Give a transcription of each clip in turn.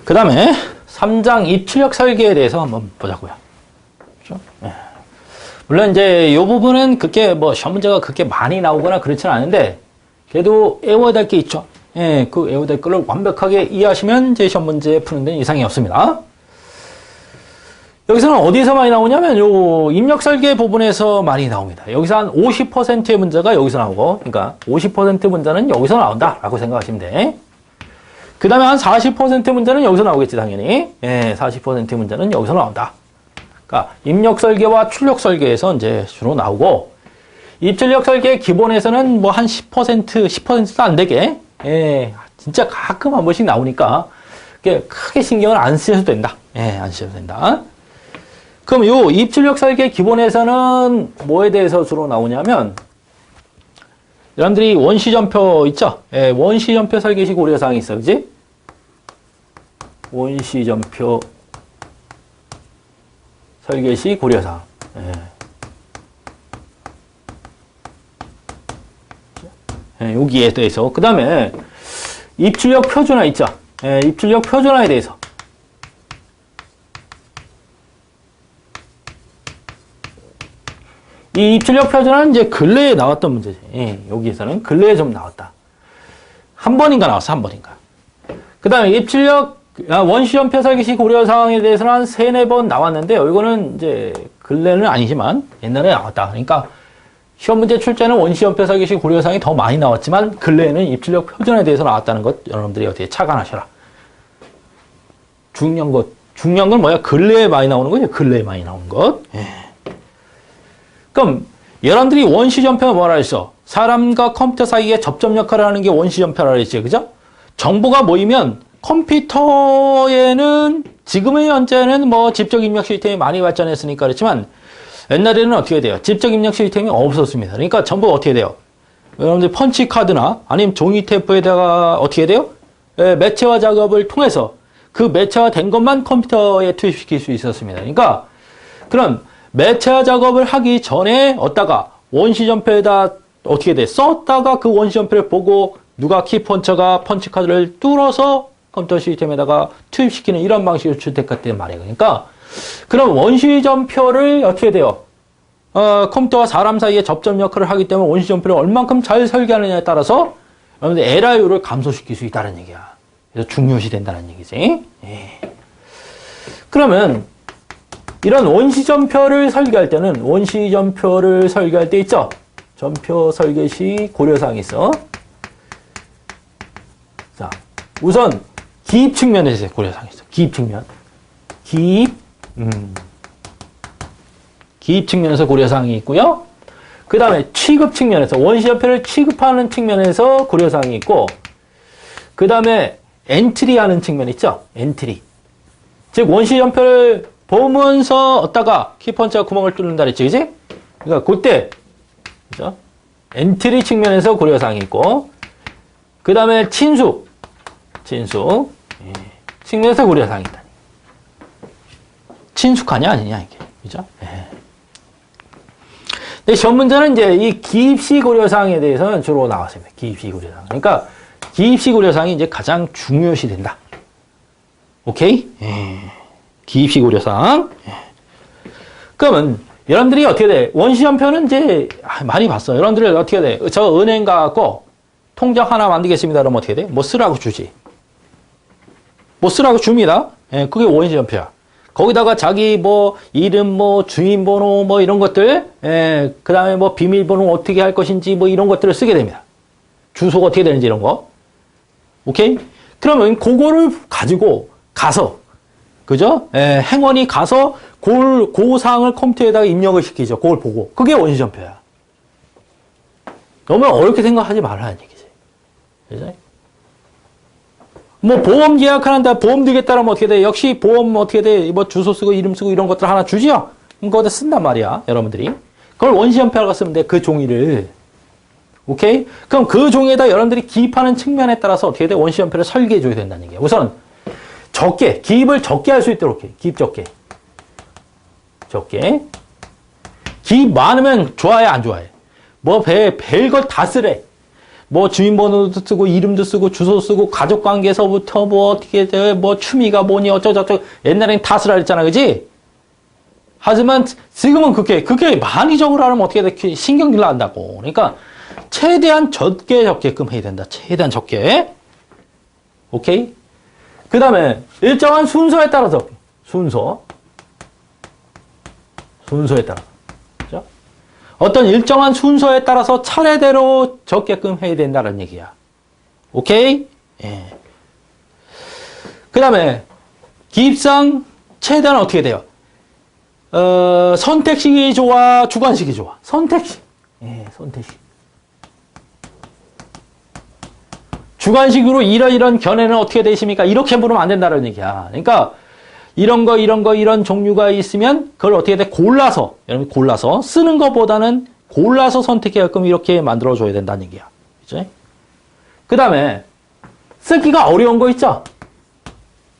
그 다음에 3장 입출력 설계에 대해서 한번 보자고요. 그렇죠? 예. 물론 이제 이 부분은 그렇게 뭐 시험 문제가 그렇게 많이 나오거나 그렇지는 않은데 그래도 외워야 될 게 있죠. 예, 그 외워야 될 거를 완벽하게 이해하시면 이제 시험 문제 푸는 데는 이상이 없습니다. 여기서는 어디서 많이 나오냐면 요 입력 설계 부분에서 많이 나옵니다. 여기서 한 50%의 문제가 여기서 나오고, 그러니까 50% 문제는 여기서 나온다라고 생각하시면 돼. 그 다음에 한 40% 문제는 여기서 나오겠지, 당연히. 예, 40% 문제는 여기서 나온다. 그러니까 입력 설계와 출력 설계에서 이제 주로 나오고, 입출력 설계 기본에서는 뭐 한 10%도 안 되게, 예, 진짜 가끔 한 번씩 나오니까, 크게 신경을 안 쓰셔도 된다. 예, 안 쓰셔도 된다. 그럼 요 입출력 설계 기본에서는 뭐에 대해서 주로 나오냐면, 여러분들이 원시전표 있죠? 예, 원시전표 설계시 고려사항이 있어, 그지? 원시전표 설계시 고려사항. 예. 예, 여기에 대해서. 그 다음에 입출력 표준화 있죠? 예, 입출력 표준화에 대해서. 이 입출력 표준화는 이제 근래에 나왔던 문제지. 예, 여기에서는 근래에 좀 나왔다. 한 번인가 나왔어, 한 번인가. 그 다음에 입출력, 원시전표 설계시 고려 사항에 대해서는 한 3-4번 나왔는데요. 이거는 이제 근래는 아니지만 옛날에 나왔다. 그러니까 시험 문제 출제는 원시전표 설계시 고려 사항이 더 많이 나왔지만 근래에는 입출력 표준화에 대해서 나왔다는 것 여러분들이 어떻게 착안하셔라. 중요한 건 뭐야? 근래에 많이 나오는 거죠. 근래에 많이 나오는 것. 예. 그럼 여러분들이 원시전표가 뭐라 했어? 사람과 컴퓨터 사이에 접점 역할을 하는 게 원시전표라 그랬지, 그죠? 정보가 모이면 컴퓨터에는 지금의 현재는 뭐 집적 입력 시스템이 많이 발전했으니까 그렇지만 옛날에는 어떻게 돼요? 집적 입력 시스템이 없었습니다. 그러니까 전부 어떻게 돼요? 여러분들 펀치 카드나 아니면 종이 테이프에다가 어떻게 돼요? 매체화 작업을 통해서 그 매체화된 것만 컴퓨터에 투입시킬 수 있었습니다. 그러니까 그럼 매체화 작업을 하기 전에 어디다가 원시전표에다 어떻게 돼? 썼다가 그 원시전표를 보고 누가 키펀처가 펀치카드를 뚫어서 컴퓨터 시스템에다가 투입시키는 이런 방식으로 출퇴했단 말이에요. 그러니까 그럼 원시전표를 어떻게 돼요? 컴퓨터와 사람 사이에 접점 역할을 하기 때문에 원시전표를 얼만큼 잘 설계하느냐에 따라서 여러분들 에러율을 감소시킬 수 있다는 얘기야. 그래서 중요시 된다는 얘기지. 예. 그러면 이런 원시전표를 설계할 때는 원시전표를 설계할 때 있죠? 전표 설계 시 고려사항이 있어. 자, 우선 기입 측면에서 고려사항이 있어. 기입 측면. 기입 측면에서 고려사항이 있고요. 그 다음에 취급 측면에서 원시전표를 취급하는 측면에서 고려사항이 있고 그 다음에 엔트리하는 측면 있죠? 엔트리. 즉 원시전표를 보면서 어디다가 키펀치가 구멍을 뚫는다 그랬지, 그지? 그러니까 그때 그죠? 엔트리 측면에서 고려사항이 있고 그 다음에 친수 예. 측면에서 고려사항이 있다. 친숙하냐 아니냐 이게 그죠? 예. 근데 시험 문제는 이제 이 기입시 고려사항에 대해서는 주로 나왔습니다. 기입시 고려사항. 그러니까 기입시 고려사항이 이제 가장 중요시 된다. 오케이? 예. 기입시 고려사항. 예. 그러면 여러분들이 어떻게 돼? 원시전표는 이제 많이 봤어. 여러분들이 어떻게 돼? 저 은행 가갖고 통장 하나 만들겠습니다. 그러면 어떻게 돼? 뭐 쓰라고 주지. 뭐 쓰라고 줍니다. 예, 그게 원시전표야. 거기다가 자기 뭐 이름 뭐 주민번호 뭐 이런 것들, 예, 그 다음에 뭐 비밀번호 어떻게 할 것인지 뭐 이런 것들을 쓰게 됩니다. 주소가 어떻게 되는지 이런 거. 오케이? 그러면 그거를 가지고 가서 그죠? 예, 행원이 가서 그 사항을 컴퓨터에다가 입력을 시키죠. 그걸 보고. 그게 원시전표야. 너무 어렵게 생각하지 말라는 얘기지. 그죠? 뭐 보험 예약하는데 보험 들겠다라면 어떻게 돼? 역시 보험 어떻게 돼? 뭐 주소 쓰고 이름 쓰고 이런 것들 하나 주지요? 그거 쓴단 말이야, 여러분들이. 그걸 원시전표라고 쓰면 돼, 그 종이를. 오케이? 그럼 그 종이에다 여러분들이 기입하는 측면에 따라서 어떻게 돼? 원시전표를 설계해 줘야 된다는 얘기야. 우선 적게, 기입을 적게 할 수 있도록 해. 기입 적게. 기입 많으면 좋아해, 안 좋아해? 뭐 별걸 다 쓰래. 뭐 주민번호도 쓰고 이름도 쓰고 주소 쓰고 가족관계서부터 뭐 어떻게 돼, 뭐 취미가 뭐니 어쩌고저쩌고 옛날엔 다 쓰라 그랬잖아, 그지? 하지만 지금은 그게 많이 적으라면 어떻게 돼? 신경질 난다고. 그러니까 최대한 적게끔 해야 된다. 최대한 적게. 오케이? 그 다음에 일정한 순서에 따라서 순서에 따라. 그죠? 어떤 일정한 순서에 따라서 차례대로 적게끔 해야 된다는 얘기야. 오케이? 예. 그 다음에 기입상 최대한 어떻게 돼요? 선택식이 좋아, 주관식이 좋아? 선택식. 예, 선택식. 주관식으로 이런 견해는 어떻게 되십니까? 이렇게 물으면 안 된다는 얘기야. 그러니까 이런 종류가 있으면 그걸 어떻게 돼? 여러분 골라서 쓰는 것보다는 골라서 선택해게끔 이렇게 만들어줘야 된다는 얘기야. 그죠? 그 다음에 쓰기가 어려운 거 있죠?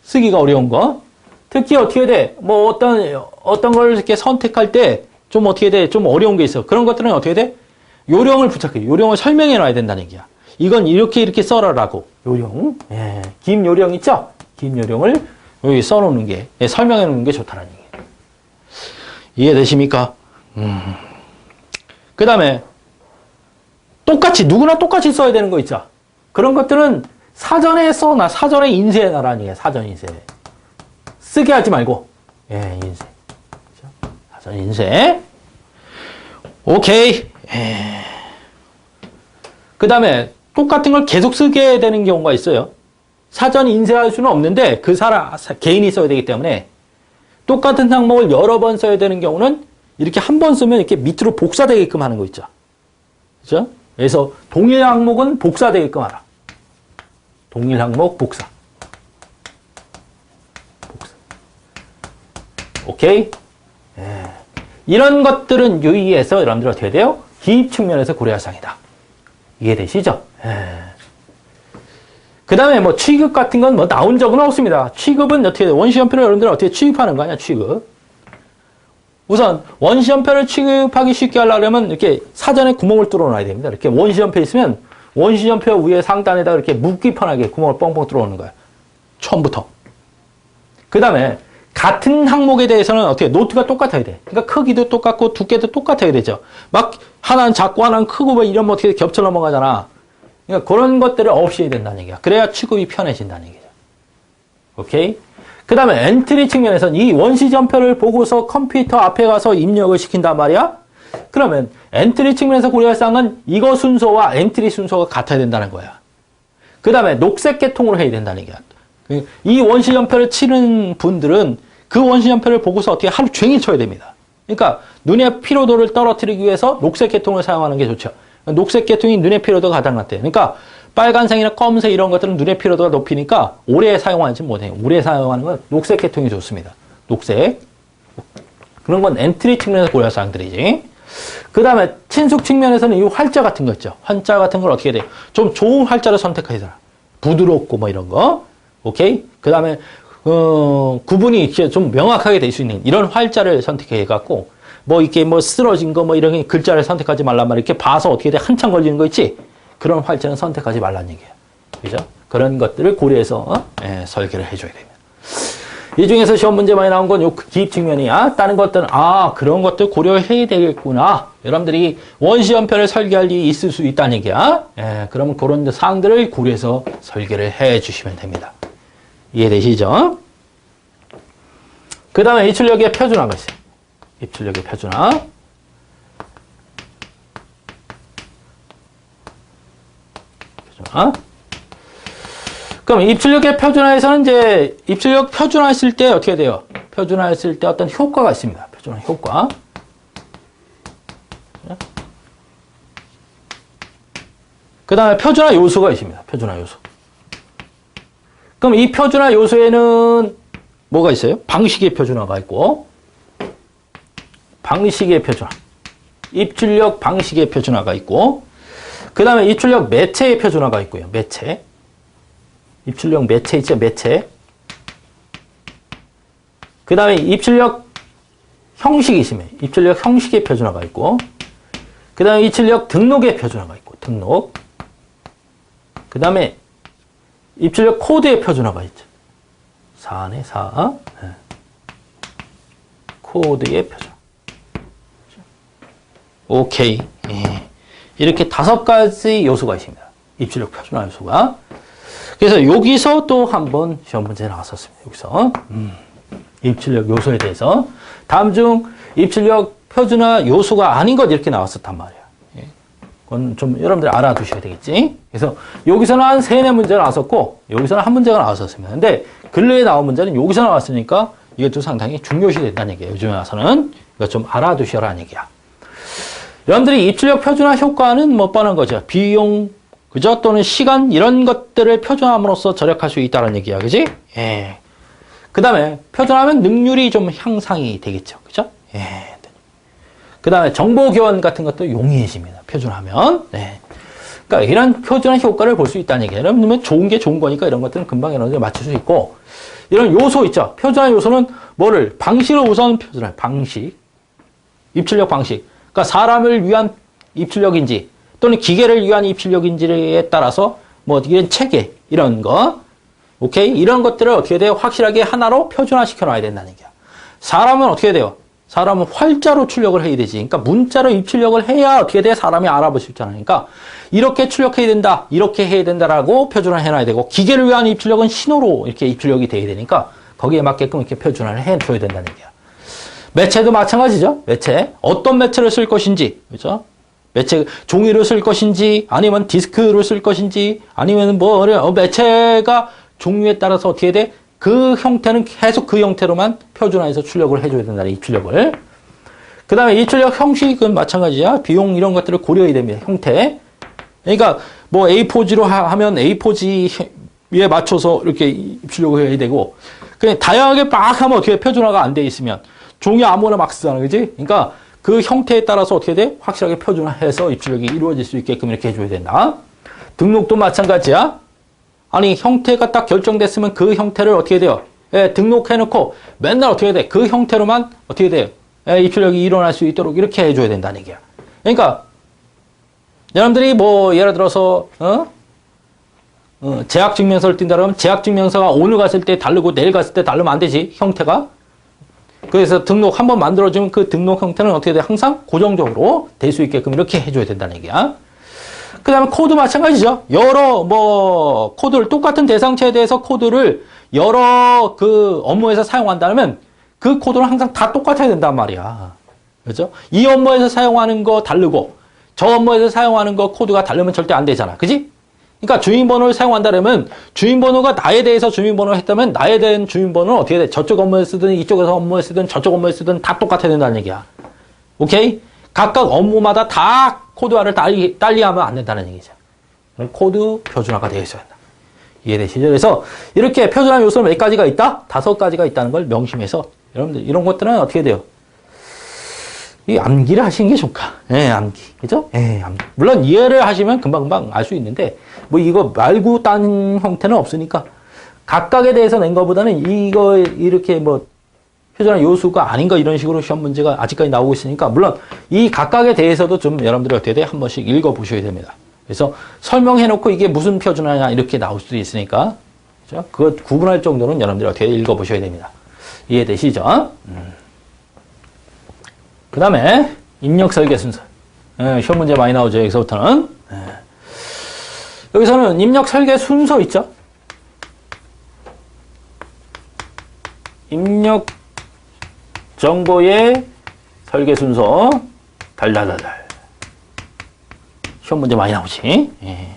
쓰기가 어려운 거. 특히 어떻게 돼? 뭐 어떤 걸 이렇게 선택할 때 좀 어떻게 돼? 좀 어려운 게 있어. 그런 것들은 어떻게 돼? 요령을 부착해. 요령을 설명해 놔야 된다는 얘기야. 이건 이렇게 써라라고. 요령. 예. 김 요령 있죠? 김 요령을 여기 써놓는 게, 예, 설명해 놓는 게 좋다는 얘기예요. 이해되십니까? 그 다음에 누구나 똑같이 써야 되는 거 있죠? 그런 것들은 사전에 써놔. 사전에 인쇄해 놔라는 얘기야. 사전 인쇄. 쓰게 하지 말고. 예, 인쇄. 그렇죠? 사전 인쇄. 오케이. 예. 그 다음에 똑같은 걸 계속 쓰게 되는 경우가 있어요. 사전 인쇄할 수는 없는데 그 개인이 써야 되기 때문에 똑같은 항목을 여러 번 써야 되는 경우는 이렇게 한 번 쓰면 이렇게 밑으로 복사되게끔 하는 거 있죠. 그죠? 그래서 동일 항목은 복사되게끔 하라. 동일 항목 복사. 오케이? 예. 이런 것들은 유의해서 여러분들 어떻게 돼요? 기입 측면에서 고려할 사항이다. 이해되시죠? 예. 그 다음에 뭐 취급 같은 건 뭐 나온 적은 없습니다. 취급은 어떻게 돼요? 원시연표를 여러분들 어떻게 취급하는 거 아니야? 취급. 우선 원시연표를 취급하기 쉽게 하려면 이렇게 사전에 구멍을 뚫어놔야 됩니다. 이렇게 원시연표 있으면 원시연표 위에 상단에다 이렇게 묵기편하게 구멍을 뻥뻥 뚫어놓는 거예요. 처음부터. 그 다음에 같은 항목에 대해서는 어떻게 노트가 똑같아야 돼. 그러니까 크기도 똑같고 두께도 똑같아야 되죠. 막 하나는 작고 하나는 크고 뭐 이러면 어떻게 겹쳐 넘어가잖아. 그러니까 그런 것들을 없이 해야 된다는 얘기야. 그래야 취급이 편해진다는 얘기죠. 오케이? 그 다음에 엔트리 측면에서는 이 원시전표를 보고서 컴퓨터 앞에 가서 입력을 시킨단 말이야. 그러면 엔트리 측면에서 고려할 사항은 이거 순서와 엔트리 순서가 같아야 된다는 거야. 그 다음에 녹색 계통으로 해야 된다는 얘기야. 이 원시전표를 치는 분들은 그 원시전표를 보고서 어떻게 하루 종일 쳐야 됩니다. 그러니까 눈의 피로도를 떨어뜨리기 위해서 녹색 계통을 사용하는 게 좋죠. 녹색 계통이 눈의 피로도가 가장 낮대요. 그러니까 빨간색이나 검은색 이런 것들은 눈의 피로도가 높으니까 오래 사용하지 못해요. 오래 사용하는 건 녹색 계통이 좋습니다. 녹색. 그런 건 엔트리 측면에서 고려할 사항들이지. 그 다음에 친숙 측면에서는 이 활자 같은 거 있죠. 활자 같은 걸 어떻게 해야 돼요? 좀 좋은 활자를 선택해야 되나. 부드럽고 뭐 이런 거. 오케이? 그 다음에 구분이 좀 명확하게 될 수 있는 이런 활자를 선택해갖고 뭐 이렇게 뭐 쓰러진 거 뭐 이런 글자를 선택하지 말란 말이야. 이렇게 봐서 어떻게 돼? 한참 걸리는 거 있지? 그런 활자는 선택하지 말란 얘기예요. 그죠? 그런 것들을 고려해서 설계를 해줘야 됩니다. 이 중에서 시험 문제 많이 나온 건 요 기입 측면이야. 다른 것들은 그런 것들 고려해야 되겠구나. 여러분들이 원시연표를 설계할 일이 있을 수 있다는 얘기야. 그러면 그런 사항들을 고려해서 설계를 해주시면 됩니다. 이해되시죠? 그 다음에 입출력의 표준화가 있어요. 입출력의 표준화. 그럼 입출력의 표준화에서는 이제 입출력 표준화했을 때 어떻게 돼요? 표준화했을 때 어떤 효과가 있습니다. 표준화 효과. 그 다음에 표준화 요소가 있습니다. 표준화 요소. 그럼 이 표준화 요소에는 뭐가 있어요? 방식의 표준화가 있고, 방식의 표준화. 입출력 방식의 표준화가 있고, 그 다음에 입출력 매체의 표준화가 있고요. 매체. 입출력 매체 있죠? 매체. 그 다음에 입출력 형식이 있으면 입출력 형식의 표준화가 있고, 그 다음에 입출력 등록의 표준화가 있고, 등록. 그 다음에 입출력 코드의 표준화가 있죠. 4네, 4. 네. 코드의 표준화. 오케이. 예. 이렇게 5가지 요소가 있습니다. 입출력 표준화 요소가. 그래서 여기서 또 한번 시험 문제 나왔었습니다. 여기서. 입출력 요소에 대해서. 다음 중 입출력 표준화 요소가 아닌 것 이렇게 나왔었단 말이에요. 예. 그건 좀 여러분들 알아두셔야 되겠지. 그래서 여기서는 한 3-4 문제가 나왔었고, 여기서는 한 문제가 나왔었습니다. 근데 근래에 나온 문제는 여기서 나왔으니까 이것도 상당히 중요시 된다는 얘기예요. 요즘에 와서는. 이거 좀 알아두셔라는 얘기야. 여러분들이 입출력 표준화 효과는 뭐 뻔한 거죠. 비용, 그죠? 또는 시간, 이런 것들을 표준함으로써 절약할 수 있다는 얘기야. 그지? 예. 그 다음에 표준하면 능률이 좀 향상이 되겠죠. 그죠? 예. 그 다음에 정보 교환 같은 것도 용이해집니다. 표준하면. 네. 그러니까 이런 표준화 효과를 볼 수 있다는 얘기예요. 여러분, 좋은 게 좋은 거니까 이런 것들은 금방 여러분들 맞출 수 있고, 이런 요소 있죠. 표준화 요소는 뭐를? 방식을 우선 표준할 방식. 입출력 방식. 그러니까 사람을 위한 입출력인지 또는 기계를 위한 입출력인지에 따라서 뭐 이런 체계 이런 거 오케이 이런 것들을 어떻게 돼요? 확실하게 하나로 표준화시켜 놔야 된다는 얘기야. 사람은 어떻게 돼요? 사람은 활자로 출력을 해야 되지. 그러니까 문자로 입출력을 해야 어떻게 돼? 사람이 알아볼 수 있잖아요. 그러니까 이렇게 출력해야 된다, 이렇게 해야 된다라고 표준화 해놔야 되고 기계를 위한 입출력은 신호로 이렇게 입출력이 돼야 되니까 거기에 맞게끔 이렇게 표준화를 해줘야 된다는 얘기야. 매체도 마찬가지죠. 매체. 어떤 매체를 쓸 것인지, 그죠? 매체, 종이를 쓸 것인지, 아니면 디스크를 쓸 것인지, 아니면 매체가 종류에 따라서 어떻게 돼? 그 형태는 계속 그 형태로만 표준화해서 출력을 해줘야 된다는 입출력을. 그 다음에 입출력 형식은 마찬가지야. 비용 이런 것들을 고려해야 됩니다. 형태. 그러니까 뭐 A4지로 하면 A4지에 맞춰서 이렇게 입출력을 해야 되고, 그냥 다양하게 막 하면 어떻게 표준화가 안 돼 있으면 종이 아무거나 막 쓰잖아, 그지? 그러니까 그 형태에 따라서 어떻게 돼? 확실하게 표준화해서 입출력이 이루어질 수 있게끔 이렇게 해줘야 된다. 등록도 마찬가지야. 아니, 형태가 딱 결정됐으면 그 형태를 어떻게 돼요? 예, 등록해놓고 맨날 어떻게 돼? 그 형태로만 어떻게 돼요? 예, 입출력이 일어날 수 있도록 이렇게 해줘야 된다는 얘기야. 그러니까 여러분들이 뭐 예를 들어서 재학증명서를 띈다 그러면 재학증명서가 오늘 갔을 때 다르고 내일 갔을 때 다르면 안 되지, 형태가. 그래서 등록 한번 만들어주면 그 등록 형태는 어떻게 돼? 항상 고정적으로 될 수 있게끔 이렇게 해줘야 된다는 얘기야. 그 다음에 코드 마찬가지죠. 여러 코드를 똑같은 대상체에 대해서 코드를 여러 그 업무에서 사용한다면 그 코드는 항상 다 똑같아야 된단 말이야. 그렇죠? 이 업무에서 사용하는 거 다르고 저 업무에서 사용하는 거 코드가 다르면 절대 안 되잖아. 그지? 그러니까 주민번호를 사용한다면 주민번호가 나에 대해서 주민번호를 했다면 나에 대한 주민번호는 어떻게 돼? 저쪽 업무에 쓰든 이쪽에서 업무에 쓰든 저쪽 업무에 쓰든 다 똑같아야 된다는 얘기야. 오케이? 각각 업무마다 다 코드화를 달리하면 안 된다는 얘기죠. 코드 표준화가 되어 있어야 한다. 이해되시죠? 그래서 이렇게 표준화 요소는 몇 가지가 있다? 5가지가 있다는 걸 명심해서 여러분들 이런 것들은 어떻게 돼요? 이 암기를 하시는 게 좋을까? 예, 암기. 그죠? 예, 암기. 물론 이해를 하시면 금방금방 알 수 있는데, 뭐 이거 말고 딴 형태는 없으니까, 각각에 대해서 낸 것보다는 이거 이렇게 뭐, 표준화 요소가 아닌 거 이런 식으로 시험 문제가 아직까지 나오고 있으니까, 물론 이 각각에 대해서도 좀 여러분들이 어떻게 돼? 한 번씩 읽어보셔야 됩니다. 그래서 설명해놓고 이게 무슨 표준화냐 이렇게 나올 수도 있으니까, 그죠? 그거 구분할 정도는 여러분들이 어떻게 읽어보셔야 됩니다. 이해되시죠? 그 다음에 입력 설계 순서. 예, 시험 문제 많이 나오죠. 여기서부터는. 예. 여기서는 입력 설계 순서 있죠. 입력 정보의 설계 순서. 달달달달. 시험 문제 많이 나오지. 예.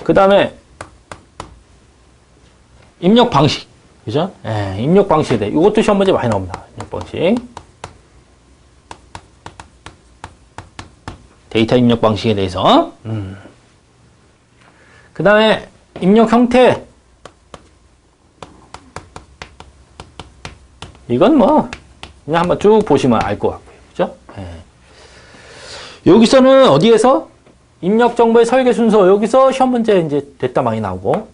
그 다음에 입력 방식. 그죠? 예, 입력 방식에 대해. 이것도 시험 문제 많이 나옵니다. 입력 방식. 데이터 입력 방식에 대해서. 그 다음에 입력 형태. 이건 뭐 그냥 한번 쭉 보시면 알 것 같고요. 그죠? 예. 여기서는 어디에서? 입력 정보의 설계 순서. 여기서 시험 문제 이제 됐다 많이 나오고.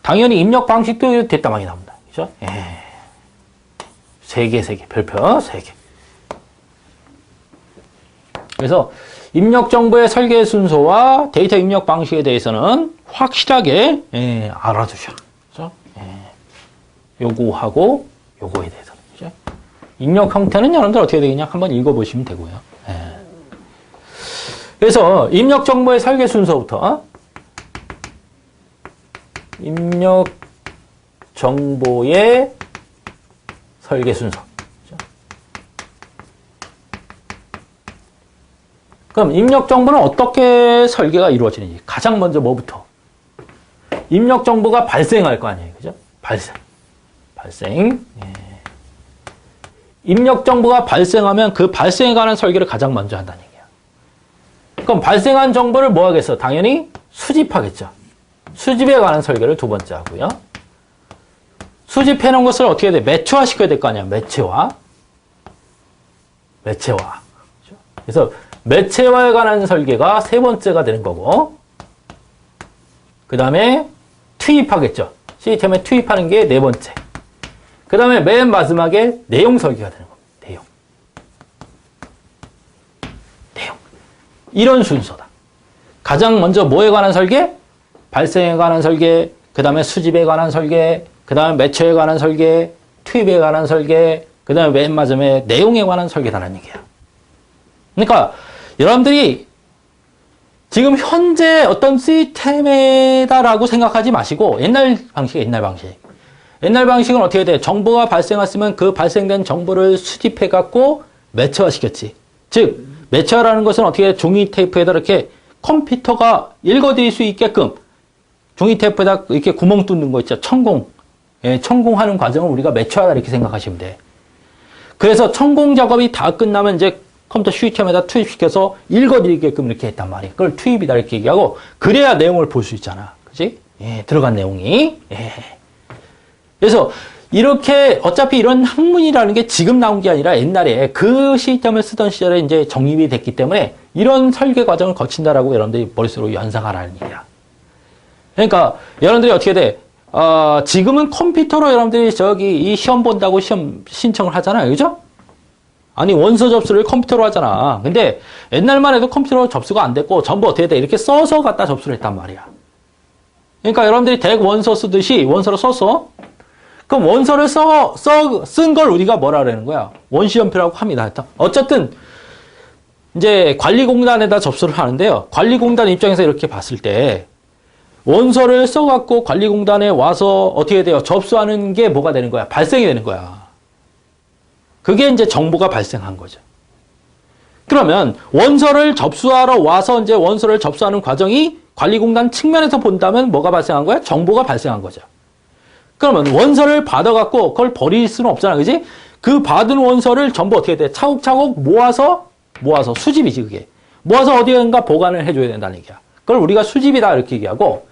당연히 입력 방식도 됐다 많이 나옵니다. 그죠? 예. 3개, 별표 3개. 그래서 입력 정보의 설계 순서와 데이터 입력 방식에 대해서는 확실하게 알아두셔. 그죠? 요거하고 요거에 대해서. 그죠? 입력 형태는 여러분들 어떻게 되겠냐? 한번 읽어보시면 되고요. 그래서 입력 정보의 설계 순서부터 입력 정보의 설계 순서. 그죠? 그럼 입력 정보는 어떻게 설계가 이루어지는지 가장 먼저 뭐부터? 입력 정보가 발생할 거 아니에요. 그죠? 발생. 입력 정보가 발생하면 그 발생에 관한 설계를 가장 먼저 한다는 얘기야. 그럼 발생한 정보를 뭐 하겠어? 당연히 수집하겠죠. 수집에 관한 설계를 두 번째 하고요. 수집해 놓은 것을 어떻게 해야 돼? 매체화 시켜야 될 거 아니야. 매체화. 그래서 매체화에 관한 설계가 세 번째가 되는 거고, 그 다음에 투입하겠죠. 시스템에 투입하는 게 네 번째. 그 다음에 맨 마지막에 내용 설계가 되는 겁니다. 내용. 이런 순서다. 가장 먼저 뭐에 관한 설계? 발생에 관한 설계, 그 다음에 수집에 관한 설계, 그 다음에 매체에 관한 설계, 투입에 관한 설계, 그 다음에 맨 마지막에 내용에 관한 설계다라는 얘기야. 그러니까 여러분들이 지금 현재 어떤 시스템이다라고 생각하지 마시고 옛날 방식. 옛날 방식은 어떻게 돼? 정보가 발생했으면 그 발생된 정보를 수집해 갖고 매체화시켰지. 즉 매체화라는 것은 어떻게 해? 종이 테이프에다 이렇게 컴퓨터가 읽어드릴 수 있게끔 종이 테이프에다 이렇게 구멍 뚫는 거 있죠. 천공하는 과정을 우리가 매체화다 이렇게 생각하시면 돼. 그래서 천공 작업이 다 끝나면 이제 컴퓨터 시스템에다 투입시켜서 읽어드리게끔 이렇게 했단 말이에요. 그걸 투입이다 이렇게 얘기하고 그래야 내용을 볼 수 있잖아. 그지? 들어간 내용이. 그래서 이렇게 어차피 이런 학문이라는 게 지금 나온 게 아니라 옛날에 그 시스템을 쓰던 시절에 이제 정립이 됐기 때문에 이런 설계 과정을 거친다라고 여러분들이 머릿속으로 연상하라는 얘기야. 그러니까 여러분들이 어떻게 돼? 지금은 컴퓨터로 여러분들이 이 시험 본다고 시험 신청을 하잖아요. 그죠? 아니, 원서 접수를 컴퓨터로 하잖아. 근데 옛날만 해도 컴퓨터로 접수가 안 됐고 전부 어떻게 돼? 이렇게 써서 갖다 접수를 했단 말이야. 그러니까 여러분들이 대학 원서 쓰듯이 원서를 썼어. 그럼 원서를 쓴 걸 우리가 뭐라 그러는 거야? 원시연표라고 합니다. 어쨌든 이제 관리공단에다 접수를 하는데요. 관리공단 입장에서 이렇게 봤을 때 원서를 써갖고 관리공단에 와서 어떻게 돼요? 접수하는 게 뭐가 되는 거야? 발생이 되는 거야. 그게 이제 정보가 발생한 거죠. 그러면 원서를 접수하러 와서 이제 원서를 접수하는 과정이 관리공단 측면에서 본다면 뭐가 발생한 거야? 정보가 발생한 거죠. 그러면 원서를 받아갖고 그걸 버릴 수는 없잖아. 그지? 그 받은 원서를 전부 어떻게 돼? 차곡차곡 모아서 수집이지, 그게. 모아서 어디에든가 보관을 해줘야 된다는 얘기야. 그걸 우리가 수집이다 이렇게 얘기하고,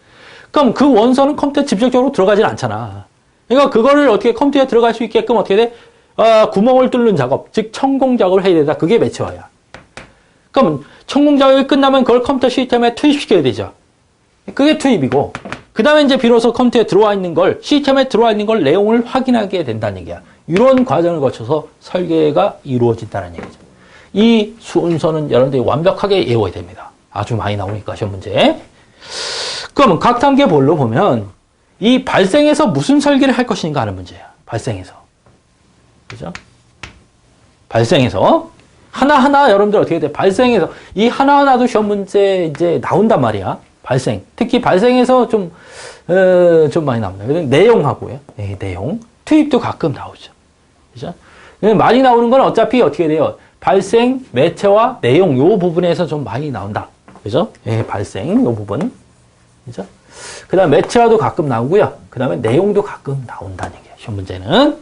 그럼 그 원서는 컴퓨터에 직접적으로 들어가진 않잖아. 그러니까 그거를 어떻게 컴퓨터에 들어갈 수 있게끔 어떻게 돼? 구멍을 뚫는 작업, 즉 천공 작업을 해야 된다. 그게 매체화야. 그럼 천공 작업이 끝나면 그걸 컴퓨터 시스템에 투입시켜야 되죠. 그게 투입이고, 그 다음에 이제 비로소 컴퓨터에 들어와 있는 걸, 시스템에 들어와 있는 걸 내용을 확인하게 된다는 얘기야. 이런 과정을 거쳐서 설계가 이루어진다는 얘기죠. 이 순서는 여러분들이 완벽하게 외워야 됩니다. 아주 많이 나오니까, 시험 문제. 그러면 각 단계별로 보면, 이 발생에서 무슨 설계를 할 것인가 하는 문제야. 발생에서. 그죠? 발생에서. 하나하나 여러분들 어떻게 돼? 발생에서. 이 하나하나도 시험 문제 이제 나온단 말이야. 발생. 특히 발생에서 좀 많이 나옵니다. 내용하고요. 네, 내용. 투입도 가끔 나오죠. 그죠? 많이 나오는 건 어차피 어떻게 돼요? 발생, 매체와 내용, 요 부분에서 좀 많이 나온다. 그죠? 예, 발생, 요 부분. 그죠? 그 다음 매체화도 가끔 나오고요. 그 다음에 내용도 가끔 나온다는 얘기예요. 시험 문제는.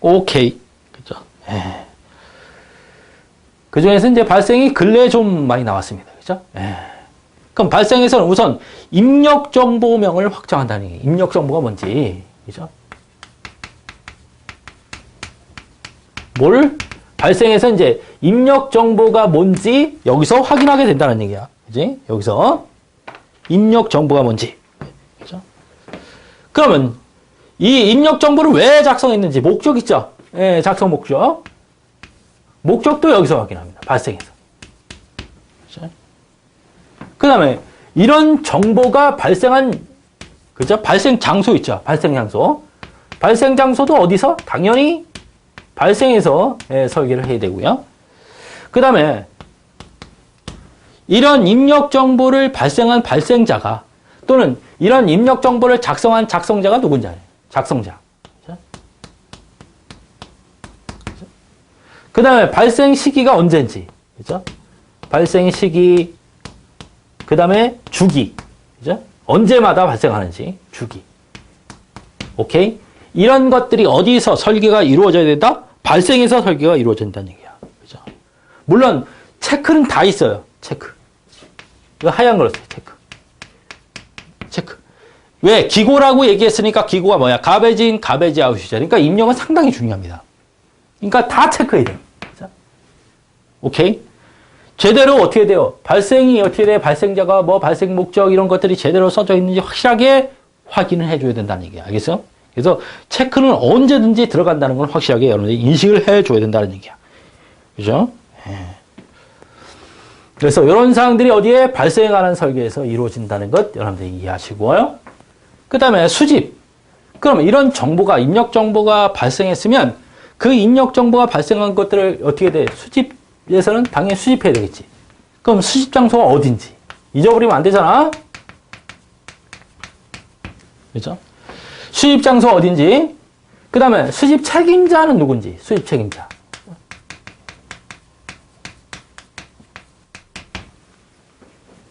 오케이. 그죠? 예. 그 중에서 이제 발생이 근래에 좀 많이 나왔습니다. 그죠? 예. 그럼 발생에서는 우선 입력정보명을 확정한다는 얘기예요. 입력정보가 뭔지. 그죠? 발생해서 이제 입력정보가 뭔지 여기서 확인하게 된다는 얘기야. 그지? 여기서 입력정보가 뭔지. 그죠? 그러면 이 입력정보를 왜 작성했는지 목적 있죠? 예, 작성 목적. 목적도 여기서 확인합니다. 발생해서. 그 다음에 이런 정보가 발생한, 그죠? 발생 장소 있죠? 발생 장소. 발생 장소도 어디서? 당연히 발생해서 설계를 해야 되고요. 그 다음에 이런 입력 정보를 발생한 발생자가 또는 이런 입력 정보를 작성한 작성자가 누군지 알아요. 작성자. 그 다음에 발생 시기가 언제인지. 그죠? 발생 시기, 그 다음에 주기. 그죠? 언제마다 발생하는지, 주기. 오케이? 이런 것들이 어디서 설계가 이루어져야 된다? 발생에서 설계가 이루어진다는 얘기야. 그죠? 물론, 체크는 다 있어요. 체크. 이거 하얀 걸 써요. 체크. 체크. 왜? 기고라고 얘기했으니까 기고가 뭐야? 가베지 인, 가베지 아웃이죠. 그러니까 입력은 상당히 중요합니다. 그러니까 다 체크해야 돼요. 그죠? 오케이? 제대로 어떻게 돼요? 발생이 어떻게 돼? 발생자가 뭐 발생 목적 이런 것들이 제대로 써져 있는지 확실하게 확인을 해줘야 된다는 얘기야. 알겠어요? 그래서 체크는 언제든지 들어간다는 걸 확실하게 여러분들이 인식을 해줘야 된다는 얘기야. 그죠? 예. 그래서 이런 사항들이 어디에 발생에 관한 설계에서 이루어진다는 것 여러분들이 이해하시고요. 그 다음에 수집. 그럼 이런 정보가, 입력 정보가 발생했으면 그 입력 정보가 발생한 것들을 어떻게 돼? 수집에서는 당연히 수집해야 되겠지. 그럼 수집 장소가 어딘지. 잊어버리면 안 되잖아. 그죠? 수집 장소 어딘지. 그 다음에 수집 책임자는 누군지. 수집 책임자.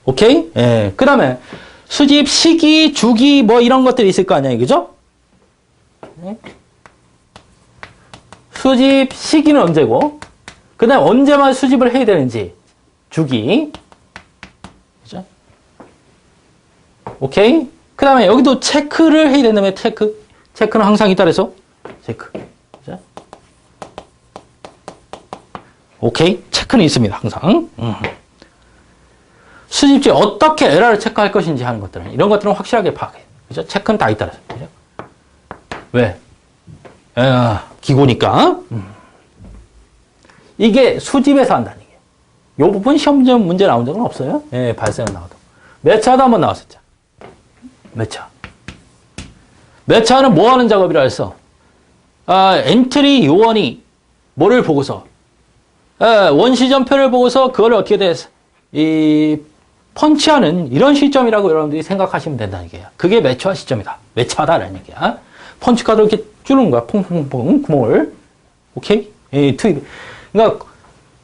오케이? 예. 그 다음에 수집 시기, 주기 뭐 이런 것들이 있을 거 아니에요. 그죠? 예. 수집 시기는 언제고, 그 다음에 언제만 수집을 해야 되는지, 주기. 그죠? 오케이? 그 다음에 여기도 체크를 해야 된다면 체크. 체크는 항상 있다 그래서 체크. 그죠? 오케이? 체크는 있습니다. 항상. 수집지 어떻게 에러를 체크할 것인지 하는 것들은, 이런 것들은 확실하게 파악해. 그죠? 체크는 다 있다 그래서. 그죠? 왜? 기고니까. 이게 수집에서 한다는 얘기예요. 이 부분 시험점 문제 나온 적은 없어요. 예, 발생은 나와도. 매차도 한번 나왔었죠. 매차. 매차는 뭐 하는 작업이라 했어? 엔트리 요원이 뭐를 보고서, 원시전표를 보고서 그걸 어떻게 돼? 펀치하는 이런 시점이라고 여러분들이 생각하시면 된다는 얘기예요. 그게 매차 시점이다. 매차다라는 얘기야. 펀치카드를 이렇게 쭈는 거야. 퐁퐁퐁 구멍을. 오케이? 투입. 그러니까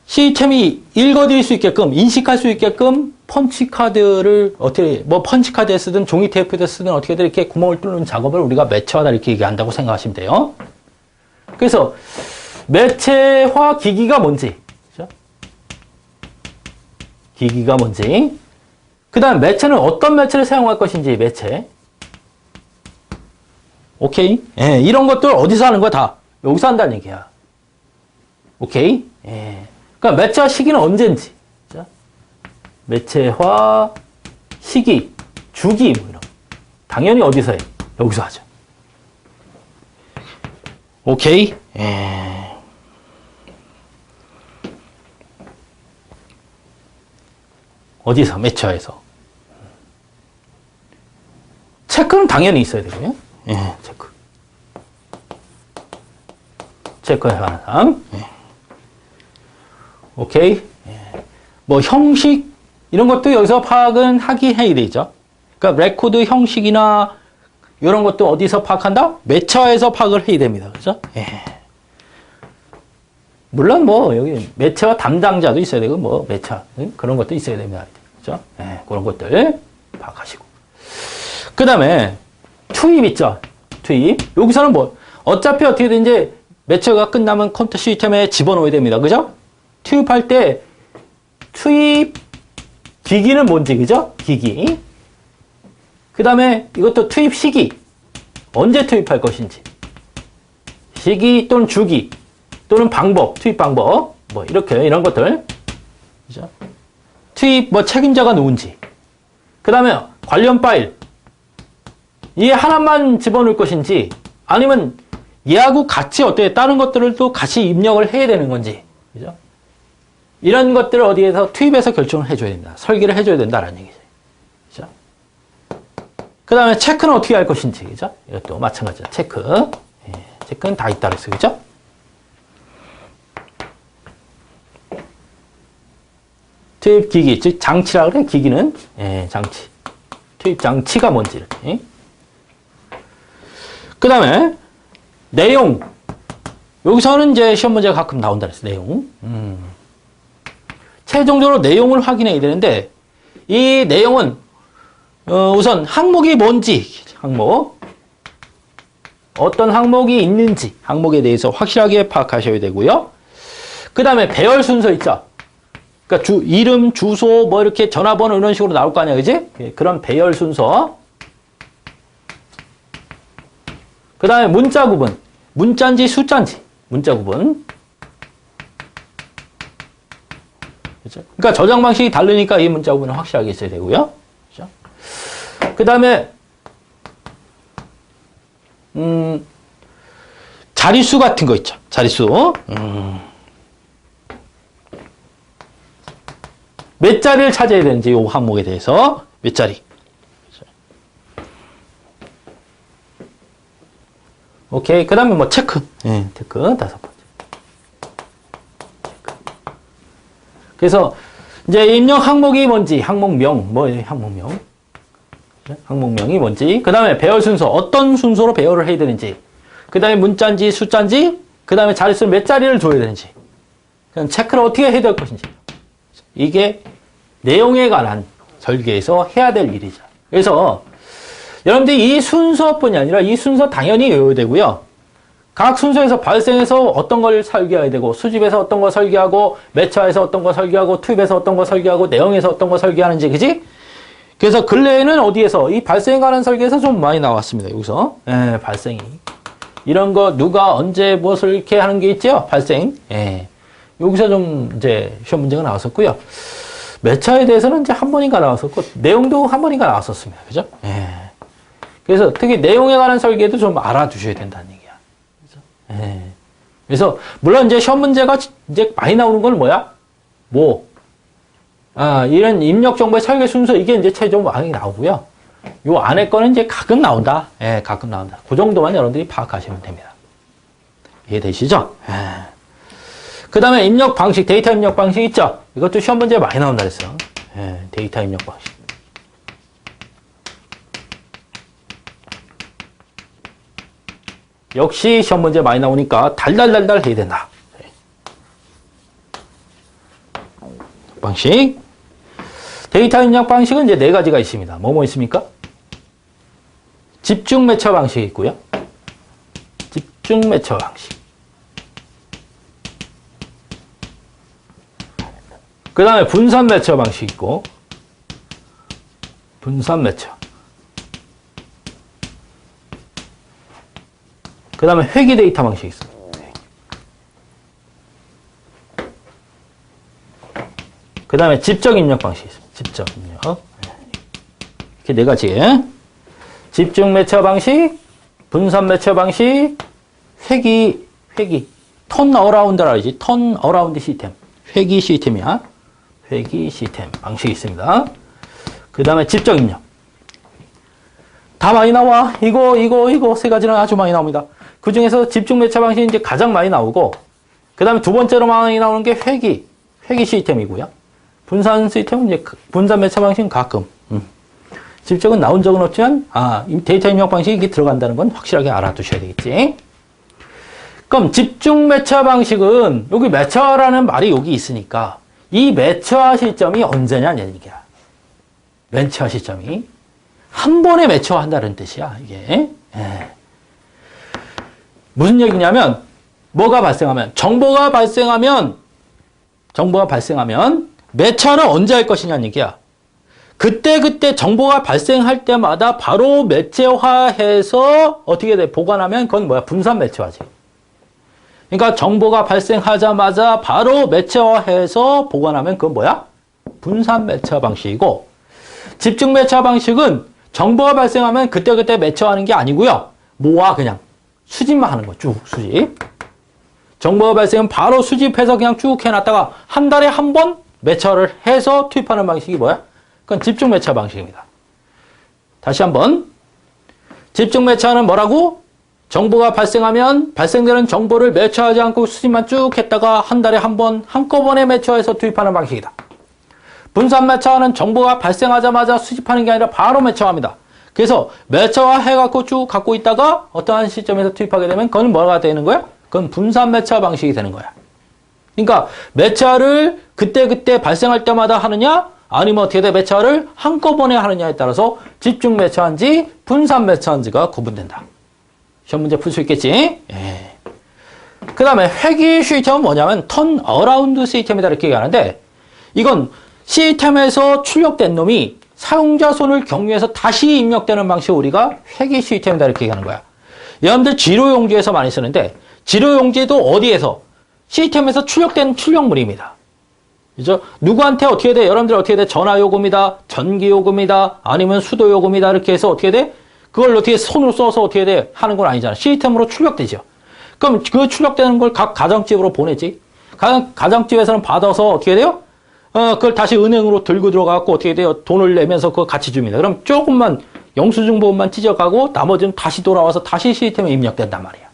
시스템이 읽어드릴 수 있게끔, 인식할 수 있게끔 펀치카드를 어떻게, 뭐 펀치카드에 쓰든 종이 테이프에 쓰든 어떻게든 이렇게 구멍을 뚫는 작업을 우리가 매체화다 이렇게 얘기한다고 생각하시면 돼요. 그래서 매체화 기기가 뭔지, 그죠? 기기가 뭔지, 그 다음 매체는 어떤 매체를 사용할 것인지, 매체. 오케이? 예, 이런 것들 어디서 하는 거야? 다 여기서 한다는 얘기야. 오케이? 예. 그러니까 매체화 시기는 언제인지. 그죠? 매체화 시기, 주기 뭐 이런. 당연히 어디서 해? 여기서 하죠. 오케이? 예. 어디서? 매체화에서. 체크는 당연히 있어야 되고요. 예, 체크. 체크해야 하는 사람. 예. 오케이. 예. 뭐, 형식, 이런 것도 여기서 파악은 해야 되죠. 그러니까, 레코드 형식이나, 이런 것도 어디서 파악한다? 매체화에서 파악을 해야 됩니다. 그죠? 예. 물론 뭐, 여기 매체화 담당자도 있어야 되고, 뭐, 매체화, 그런 것도 있어야 됩니다. 그죠? 예, 그런 것들 파악하시고. 그 다음에, 투입 있죠? 투입. 여기서는 뭐, 어차피 어떻게든지 매체가 끝나면 컴퓨터 시스템에 집어넣어야 됩니다. 그죠? 투입할 때, 투입 기기는 뭔지, 그죠? 기기. 그 다음에 이것도 투입 시기. 언제 투입할 것인지. 시기 또는 주기. 또는 방법, 투입 방법. 뭐, 이렇게, 이런 것들. 그죠? 투입, 뭐, 책임자가 누군지. 그 다음에 관련 파일. 이 하나만 집어넣을 것인지, 아니면 얘하고 같이 다른 것들을 또 같이 입력을 해야 되는 건지. 그죠? 이런 것들을 어디에서 투입해서 결정을 해줘야 된다. 설계를 해줘야 된다라는 얘기죠. 그죠? 그 다음에 체크는 어떻게 할 것인지, 그죠? 이것도 마찬가지죠. 체크. 예, 체크는 다 있다 그랬어요. 그죠? 투입 기기, 즉 장치라 그래. 기기는 예, 장치. 투입 장치가 뭔지를. 예? 그 다음에 내용. 여기서는 이제 시험 문제가 가끔 나온다 그랬어요. 내용. 최종적으로 내용을 확인해야 되는데 이 내용은 우선 항목이 뭔지, 항목. 어떤 항목이 있는지, 항목에 대해서 확실하게 파악하셔야 되고요. 그 다음에 배열 순서 있죠. 그러니까 이름, 주소, 뭐 이렇게 전화번호 이런 식으로 나올 거 아니야, 그지? 그런 배열 순서. 그 다음에 문자 구분. 문자인지 숫자인지. 문자 구분. 그렇죠? 그러니까 저장 방식이 다르니까 이 문자 구분은 확실하게 있어야 되고요. 그렇죠? 그 다음에 자릿수 같은 거 있죠. 자릿수. 몇 자리를 찾아야 되는지 이 항목에 대해서 몇 자리. 오케이. 그 다음에 뭐 체크. 예, 체크 5번째. 그래서 이제 입력 항목이 뭔지, 항목명, 뭐예요? 항목명. 항목명이 뭔지. 그 다음에 배열 순서, 어떤 순서로 배열을 해야 되는지. 그 다음에 문자인지 숫자인지. 그 다음에 자릿수를 몇 자리를 줘야 되는지. 그럼 체크를 어떻게 해야 될 것인지. 이게 내용에 관한 설계에서 해야 될 일이죠. 그래서 여러분들이 이 순서뿐이 아니라 이 순서 당연히 외워야 되고요. 각 순서에서 발생해서 어떤 걸 설계해야 되고, 수집에서 어떤 거 설계하고, 매처에서 어떤 거 설계하고, 투입에서 어떤 거 설계하고, 내용에서 어떤 거 설계하는지, 그지? 그래서 근래에는 어디에서, 이 발생에 관한 설계에서 좀 많이 나왔습니다. 여기서. 예, 발생이. 이런 거, 누가, 언제, 무엇을 이렇게 하는 게 있죠? 발생. 예. 여기서 좀 이제 시험 문제가 나왔었고요. 매처에 대해서는 이제 한 번인가 나왔었고, 내용도 한 번인가 나왔었습니다. 그죠? 예. 그래서 특히 내용에 관한 설계도 좀 알아두셔야 된다는 얘기야. 그죠? 예. 그래서, 물론 이제 시험 문제가 이제 많이 나오는 건 뭐야? 이런 입력 정보의 설계 순서, 이게 이제 최종 많이 나오고요. 요 안에 거는 이제 가끔 나온다. 예, 가끔 나온다. 그 정도만 여러분들이 파악하시면 됩니다. 이해되시죠? 예. 그 다음에 입력 방식, 데이터 입력 방식 있죠? 이것도 시험 문제 많이 나온다 그랬어요. 예, 데이터 입력 방식. 역시 시험 문제 많이 나오니까 달달달달 해야 된다. 방식. 데이터 입력 방식은 이제 4가지가 있습니다. 뭐 있습니까? 집중 매처 방식이 있고요. 집중 매처 방식. 그 다음에 분산 매처 방식이 있고, 분산 매처. 그 다음에 회귀 데이터 방식이 있어요. 그 다음에 집적 입력 방식이 있습니다. 집적 입력. 이렇게 4가지. 집중 매처 방식, 분산 매처 방식, 회귀. 턴 어라운드라 그러지. 턴 어라운드 시스템. 회귀 시스템이야. 회귀 시스템 방식이 있습니다. 그 다음에 집적 입력. 다 많이 나와. 이거 3가지는 아주 많이 나옵니다. 그 중에서 집중 매처 방식이 이제 가장 많이 나오고, 그 다음에 두 번째로 많이 나오는 게 회귀 시스템이고요. 분산 시스템은 이제 분산 매처 방식은 가끔. 집적은 나온 적은 없지만, 데이터 입력 방식이 이게 들어간다는 건 확실하게 알아두셔야 되겠지. 그럼 집중 매처 방식은 여기 매처라는 말이 여기 있으니까 이 매처화 시점이 언제냐는 얘기야. 매처화 시점이 한 번에 매처화한다는 뜻이야. 이게. 예. 무슨 얘기냐면 뭐가 발생하면 정보가 발생하면 매처는 언제 할 것이냐는 얘기야. 그때 정보가 발생할 때마다 바로 매체화해서 어떻게 돼? 보관하면 그건 뭐야? 분산 매체화지. 그러니까 정보가 발생하자마자 바로 매체화해서 보관하면 그건 뭐야? 분산 매체화 방식이고, 집중 매체화 방식은 정보가 발생하면 그때 매체화하는 게 아니고요. 모아 그냥 수집만 하는 거, 쭉 수집. 정보가 발생하면 바로 수집해서 그냥 쭉 해놨다가 한 달에 한 번 매처를 해서 투입하는 방식이 뭐야? 그건 집중 매처 방식입니다. 다시 한번. 집중 매처는 뭐라고? 정보가 발생하면 발생되는 정보를 매처하지 않고 수집만 쭉 했다가 한 달에 한 번 한꺼번에 매처해서 투입하는 방식이다. 분산 매처는 정보가 발생하자마자 수집하는 게 아니라 바로 매처합니다. 그래서 매처화 해갖고 쭉 갖고 있다가 어떠한 시점에서 투입하게 되면 그건 뭐가 되는 거야? 그건 분산 매처 방식이 되는 거야. 그러니까 매처를 그때그때 발생할 때마다 하느냐 아니면 어떻게 돼? 매처를 한꺼번에 하느냐에 따라서 집중 매처한지 분산 매처한지가 구분된다. 시험 문제 풀 수 있겠지? 예. 그 다음에 회귀 시스템은 뭐냐면 턴 어라운드 시스템이다 이렇게 얘기하는데 이건 시스템에서 출력된 놈이 사용자 손을 경유해서 다시 입력되는 방식을 우리가 회귀 시스템이다 이렇게 얘기하는 거야. 여러분들 지료용지에서 많이 쓰는데 지료용지도 어디에서? 시스템에서 출력된 출력물입니다. 그죠? 누구한테 어떻게 돼? 여러분들 어떻게 돼? 전화요금이다, 전기요금이다, 아니면 수도요금이다 이렇게 해서 어떻게 돼? 그걸 어떻게 손으로 써서 어떻게 돼? 하는 건 아니잖아. 시스템으로 출력되죠. 그럼 그 출력되는 걸 각 가정집으로 보내지. 가정집에서는 받아서 어떻게 돼요? 그걸 다시 은행으로 들고 들어가고 어떻게 돼요? 돈을 내면서 그거 같이 줍니다. 그럼 조금만 영수증 부분만 찢어가고 나머지는 다시 돌아와서 다시 시스템에 입력된단 말이야.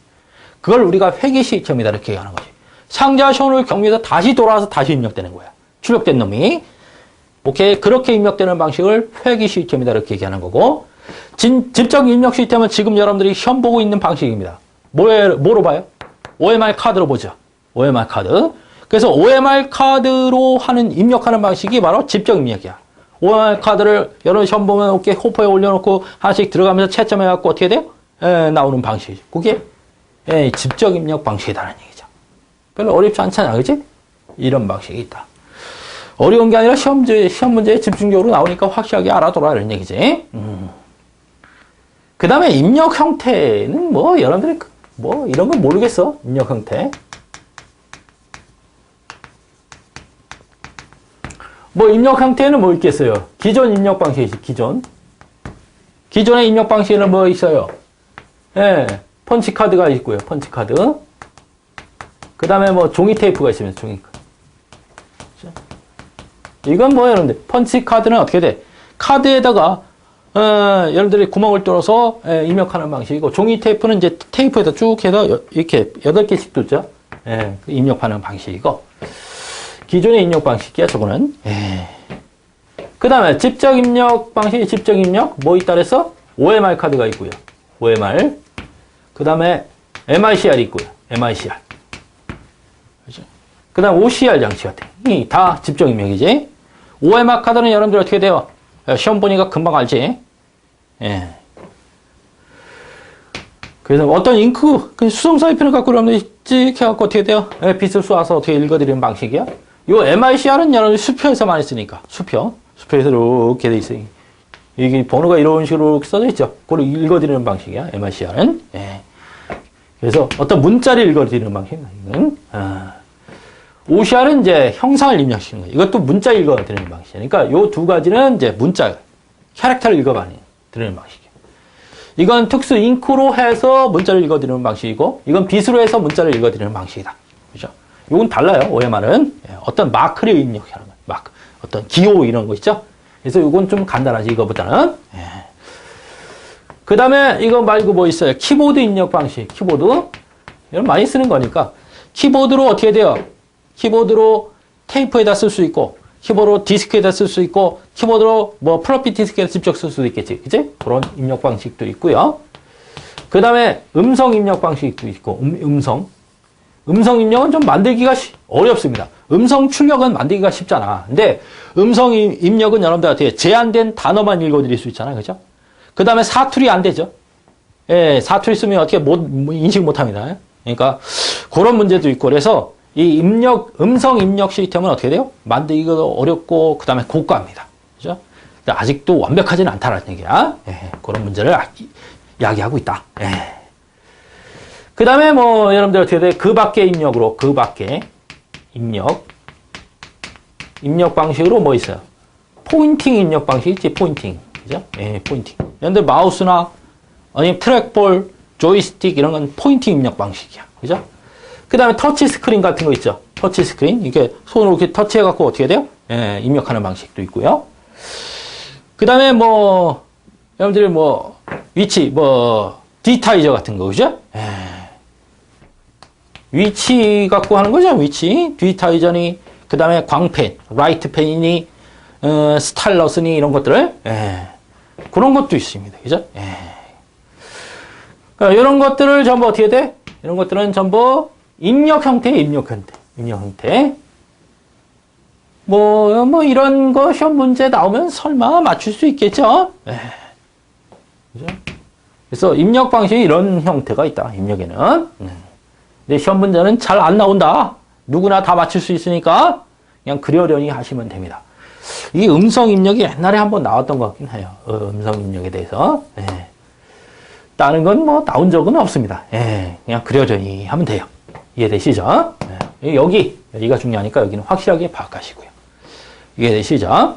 그걸 우리가 회귀 시스템이다 이렇게 얘기하는 거지. 상자 손을 경유해서 다시 돌아와서 다시 입력되는 거야. 출력된 놈이. 오케이. 그렇게 입력되는 방식을 회귀 시스템이다 이렇게 얘기하는 거고 집적 입력 시스템은 지금 여러분들이 시험 보고 있는 방식입니다. 뭐로 봐요? OMR 카드로 보죠. OMR 카드. 그래서 OMR 카드로 하는 입력하는 방식이 바로 집적 입력이야. OMR 카드를 여러 시험 보면 오케이 호퍼에 올려놓고 하나씩 들어가면서 채점해갖고 어떻게 돼요? 나오는 방식이죠. 그게 집적 입력 방식이라는 얘기죠. 별로 어렵지 않잖아, 그렇지? 이런 방식이 있다. 어려운 게 아니라 시험 문제에 집중적으로 나오니까 확실하게 알아둬라 이런 얘기지. 그 다음에 입력 형태는 뭐 여러분들이 뭐 이런 건 모르겠어. 입력 형태. 뭐 입력 형태는 뭐 있겠어요? 기존 입력 방식이지. 기존의 입력 방식에는 뭐 있어요? 펀치 카드가 있고요. 펀치 카드. 그 다음에 뭐 종이 테이프가 있습니다. 종이 카드. 이건 뭐 여러분들 펀치 카드는 어떻게 돼? 카드에다가 여러분들이 구멍을 뚫어서 입력하는 방식이고 종이 테이프는 이제 테이프에다 쭉 해서 이렇게 8개씩 뚫죠. 입력하는 방식이고 기존의 입력 방식이야 저거는. 그 다음에 집적 입력 방식이 집적 입력 뭐 있다 그래서 OMR 카드가 있고요. OMR. 그 다음에 MICR이 있고요. MICR. 그 다음 OCR 장치 같은 이 다 집적 입력이지. OMR 카드는 여러분들 어떻게 돼요? 시험 보니까 금방 알지. 그래서 어떤 잉크, 수성 사이펜을 갖고 여러분들이 찍 해갖고 어떻게 돼요? 빛을 쏘아서 어떻게 읽어드리는 방식이야. 요 MICR은 여러분들 수표에서 많이 쓰니까. 수표에서 이렇게 돼 있어요. 이게 번호가 이런 식으로 써져 있죠. 그걸 읽어드리는 방식이야. MICR은. 그래서 어떤 문자를 읽어드리는 방식이야. OCR은 이제 형상을 입력시키는 거예요. 이것도 문자 읽어드리는 방식이야. 그러니까 요 두 가지는 이제 문자, 캐릭터를 읽어드리는 방식이에요. 이건 특수 잉크로 해서 문자를 읽어드리는 방식이고, 이건 빗으로 해서 문자를 읽어드리는 방식이다. 그죠? 이건 달라요. OMR은 어떤 마크를 입력하는 거예요. 마크, 어떤 기호 이런 거 있죠. 그래서 이건 좀 간단하지 이거보다는. 그 다음에 이거 말고 뭐 있어요? 키보드 입력 방식. 키보드 이런 많이 쓰는 거니까 키보드로 어떻게 돼요? 키보드로 테이프에다 쓸 수 있고, 키보드로 디스크에다 쓸 수 있고, 키보드로 뭐 플로피 디스크에다 직접 쓸 수도 있겠지. 그치? 그런 입력 방식도 있고요. 그 다음에 음성 입력 방식도 있고, 음성 입력은 좀 만들기가 어렵습니다. 음성 출력은 만들기가 쉽잖아. 근데 음성 입력은 여러분들 어떻게 제한된 단어만 읽어드릴 수 있잖아요. 그죠? 그 다음에 사투리 안 되죠. 사투리 쓰면 어떻게 인식 못 합니다. 그러니까 그런 문제도 있고, 그래서 이 음성 입력 시스템은 어떻게 돼요? 만들기가 어렵고, 그 다음에 고가입니다. 그죠? 근데 아직도 완벽하지는 않다라는 얘기야. 그런 문제를 야기하고 있다. 그 다음에 뭐, 여러분들 어떻게 돼? 그 밖의 입력으로, 그 밖의 입력 방식으로 뭐 있어요? 포인팅 입력 방식 있지? 포인팅. 그죠? 포인팅. 여러분들 마우스나, 아니면 트랙볼, 조이스틱 이런 건 포인팅 입력 방식이야. 그죠? 그 다음에 터치 스크린 같은 거 있죠. 터치 스크린. 이게 손으로 이렇게 터치해갖고 어떻게 돼요? 예, 입력하는 방식도 있고요. 그 다음에 뭐, 여러분들이 뭐, 위치, 뭐, 디타이저 같은 거, 그죠? 예. 위치 갖고 하는 거죠, 위치. 디타이저니, 그 다음에 광펜, 라이트 펜이니, 스타일러스니, 이런 것들을, 예. 그런 것도 있습니다. 그죠? 예. 그러니까 이런 것들을 전부 어떻게 돼? 이런 것들은 전부 입력 형태에 입력 형태. 입력 형태. 뭐, 이런 거 시험 문제 나오면 설마 맞출 수 있겠죠? 예. 그죠? 그래서 입력 방식이 이런 형태가 있다. 입력에는. 근데 시험 문제는 잘 안 나온다. 누구나 다 맞출 수 있으니까 그냥 그려려니 하시면 됩니다. 이 음성 입력이 옛날에 한번 나왔던 것 같긴 해요. 음성 입력에 대해서. 예. 다른 건 뭐 나온 적은 없습니다. 예. 그냥 그려려니 하면 돼요. 이해되시죠? 예. 여기가 중요하니까 여기는 확실하게 파악하시고요. 이해되시죠?